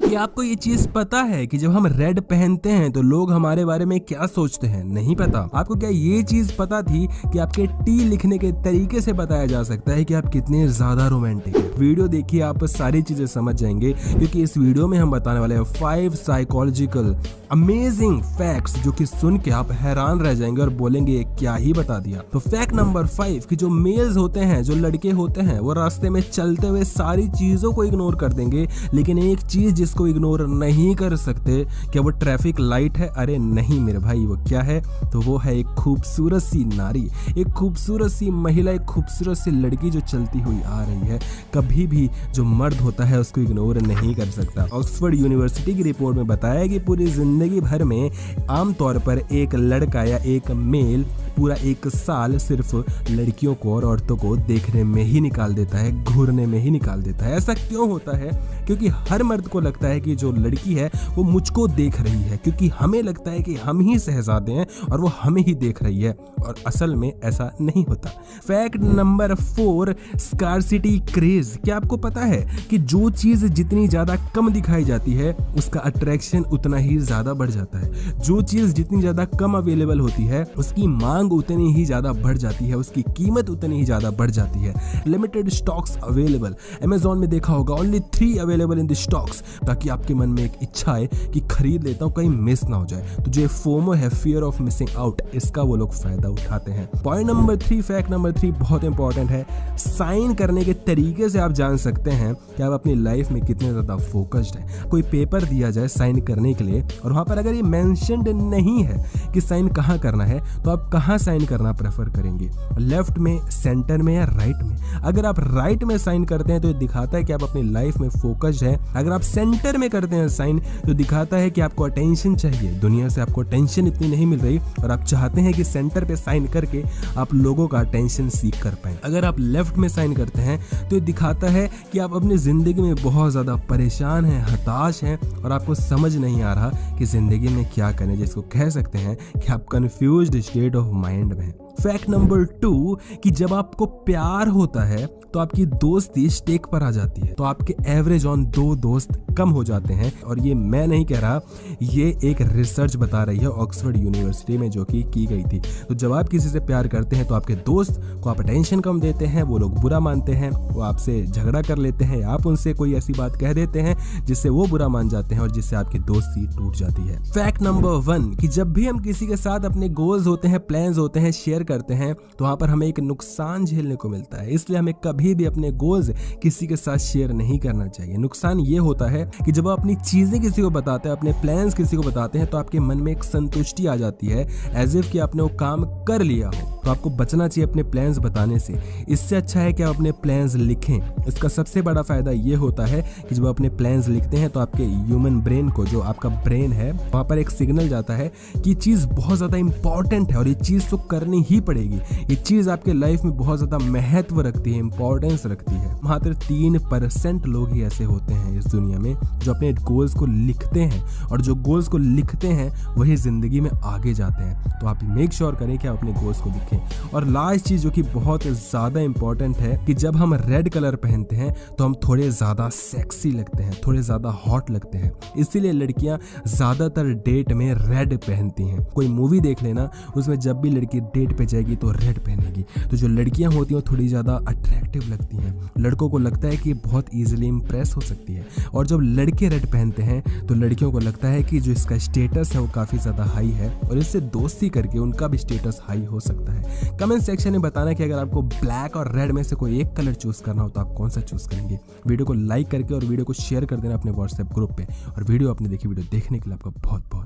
क्या आपको ये चीज पता है कि जब हम रेड पहनते हैं तो लोग हमारे बारे में क्या सोचते हैं? नहीं पता। आपको क्या ये चीज पता थी कि आपके टी लिखने के तरीके से बताया जा सकता है कि आप कितने ज्यादा रोमांटिक हैं? वीडियो देखिए, आप सारी चीजें समझ जाएंगे, क्योंकि इस वीडियो में हम बताने वाले हैं 5 साइकोलॉजिकल अमेजिंग फैक्ट्स जो कि सुन के आप हैरान रह जाएंगे और बोलेंगे क्या ही बता दिया। तो फैक्ट नंबर 5 कि जो मेल्स होते हैं, जो लड़के होते हैं, वो रास्ते में चलते हुए सारी चीजों को इग्नोर कर देंगे, लेकिन एक चीज जिसको इग्नोर नहीं कर सकते, क्या वो ट्रैफिक लाइट है? अरे नहीं मेरे भाई, वो क्या है? तो वो है एक खूबसूरत सी नारी, एक खूबसूरत सी महिला, एक खूबसूरत सी लड़की जो चलती हुई आ रही है। कभी भी जो मर्द होता है उसको इग्नोर नहीं कर सकता। ऑक्सफोर्ड यूनिवर्सिटी की रिपोर्ट में बताया कि पूरी जिंदगी भर में आमतौर पर एक लड़का या एक मेल पूरा 1 साल सिर्फ लड़कियों को और औरतों को देखने में ही निकाल देता है, घूरने में ही निकाल देता है। ऐसा क्यों होता है? क्योंकि हर मर्द को लगता है कि जो लड़की है वो मुझको देख रही है, क्योंकि हमें लगता है कि हम ही शहजादे हैं और वो हमें ही देख रही है, और असल में ऐसा नहीं होता। Fact number 4 scarcity craze. क्या आपको पता है कि जो चीज जितनी ज्यादा कम दिखाई जाती है उसका अट्रैक्शन उतना ही ज्यादा बढ़ जाता है। जो चीज जितनी ज्यादा कम अवेलेबल होती है उसकी मांग उतनी ही ज्यादा बढ़ जाती है, उसकी कीमत उतनी ही ज्यादा बढ़ जाती है। Limited stocks available. अमेज़न में देखा होगा only 3 available in the stocks, ताकि आपके मन में एक इच्छा है कि खरीद लेता हूं, कहीं मिस ना हो जाए। तो जो फोमो है, फियर ऑफ मिसिंग आउट, इसका वो लोग फायदा उठाते हैं। पॉइंट नंबर 3, फैक्ट नंबर 3 बहुत इंपॉर्टेंट है। साइन करने के तरीके से आप जान सकते हैं कि आप अपनी लाइफ में कितने ज्यादा फोकस्ड हैं। कोई पेपर दिया जाए साइन करने के लिए और वहां पर अगर ये मेंशन्ड नहीं है कि साइन कहां करना है, तो आप कहां साइन करना प्रेफर करेंगे? लेफ्ट में, सेंटर में या राइट में? अगर आप राइट में साइन करते हैं तो ये दिखाता है कि आप अपनी लाइफ में फोकस्ड हैं। अगर आप सेंटर में करते हैं साइन तो दिखाता है कि आपको अटेंशन चाहिए, दुनिया से आपको अटेंशन इतनी नहीं मिल रही और आप चाहते हैं कि सेंटर पे साइन करके आप लोगों का अटेंशन सीख कर पाए। अगर आप लेफ्ट में साइन करते हैं तो ये दिखाता है कि आप अपनी जिंदगी में बहुत ज्यादा परेशान हैं, हताश हैं और आपको समझ नहीं आ रहा कि जिंदगी में क्या करें, जिसको कह सकते हैं कि आप कंफ्यूज्ड स्टेट ऑफ माइंड में। फैक्ट नंबर 2 कि जब आपको प्यार होता है तो आपकी दोस्ती स्टेक पर आ जाती है, तो आपके एवरेज ऑन 2 दोस्त कम हो जाते हैं। और ये मैं नहीं कह रहा, ये एक रिसर्च बता रही है ऑक्सफोर्ड यूनिवर्सिटी में, जो कि की गई थी। तो जब आप किसी से प्यार करते हैं तो आपके दोस्त को आप अटेंशन कम देते हैं, वो लोग बुरा मानते हैं, वो आपसे झगड़ा कर लेते हैं, आप उनसे कोई ऐसी बात कह देते हैं जिससे वो बुरा मान जाते हैं और जिससे आपकी दोस्ती टूट जाती है। फैक्ट नंबर 1 कि जब भी हम किसी के साथ अपने गोल्स होते हैं, प्लान्स होते हैं, शेयर करते हैं तो वहां पर हमें एक नुकसान झेलने को मिलता है। इसलिए हमें कभी भी अपने गोल्स किसी के साथ शेयर नहीं करना चाहिए। नुकसान ये होता है कि जब आप अपनी चीजें किसी को बताते हैं, अपने प्लान्स किसी को बताते हैं, तो आपके मन में एक संतुष्टि आ जाती है, एज इफ कि आपने वो काम कर लिया हो। तो आपको बचना चाहिए अपने प्लान्स बताने से। इससे अच्छा है कि आप अपने प्लान्स लिखें। इसका सबसे बड़ा फायदा ये होता है कि जब अपने प्लान्स लिखते हैं तो आपके ह्यूमन ब्रेन को, जो आपका ब्रेन है, वहां पर एक सिग्नल जाता है कि चीज बहुत ज्यादा इंपॉर्टेंट है और ये चीज तो करनी ही पड़ेगी। ये चीज आपके लाइफ में बहुत ज्यादा महत्व रखती है, इंपॉर्टेंस रखती है। मात्र 3% लोग ही ऐसे होते हैं इस दुनिया में जो अपने गोल्स को लिखते हैं, और जो गोल्स को लिखते हैं वही जिंदगी में आगे जाते हैं। तो आप मेक श्योर करें कि आप अपने गोल्स को लिखें। और लास्ट चीज जो कि बहुत ज्यादा इंपॉर्टेंट है कि जब हम रेड कलर पहनते हैं तो हम थोड़े ज्यादा सेक्सी लगते हैं, थोड़े ज्यादा हॉट लगते हैं। इसीलिए लड़कियां ज्यादातर डेट में रेड पहनती हैं। कोई मूवी देख लेना, उसमें जब भी लड़की डेट पे जाएगी तो रेड पहनेगी। तो जो लड़कियां होती हैं थोड़ी ज्यादा अट्रैक्टिव लगती हैं, लड़कों को लगता है कि बहुत इजीली इंप्रेस हो सकती है। और जब लड़के रेड पहनते हैं तो लड़कियों को लगता है कि जो इसका स्टेटस है वो काफी ज्यादा हाई है और इससे दोस्ती करके उनका भी स्टेटस हाई हो सकता है। कमेंट सेक्शन में बताना कि अगर आपको ब्लैक और रेड में से कोई एक कलर चूज करना हो तो आप कौन सा चूज करेंगे। वीडियो को लाइक करके और वीडियो को शेयर कर देना अपने व्हाट्सएप ग्रुप पे। और वीडियो आपने देखी, वीडियो देखने के लिए आपका बहुत बहुत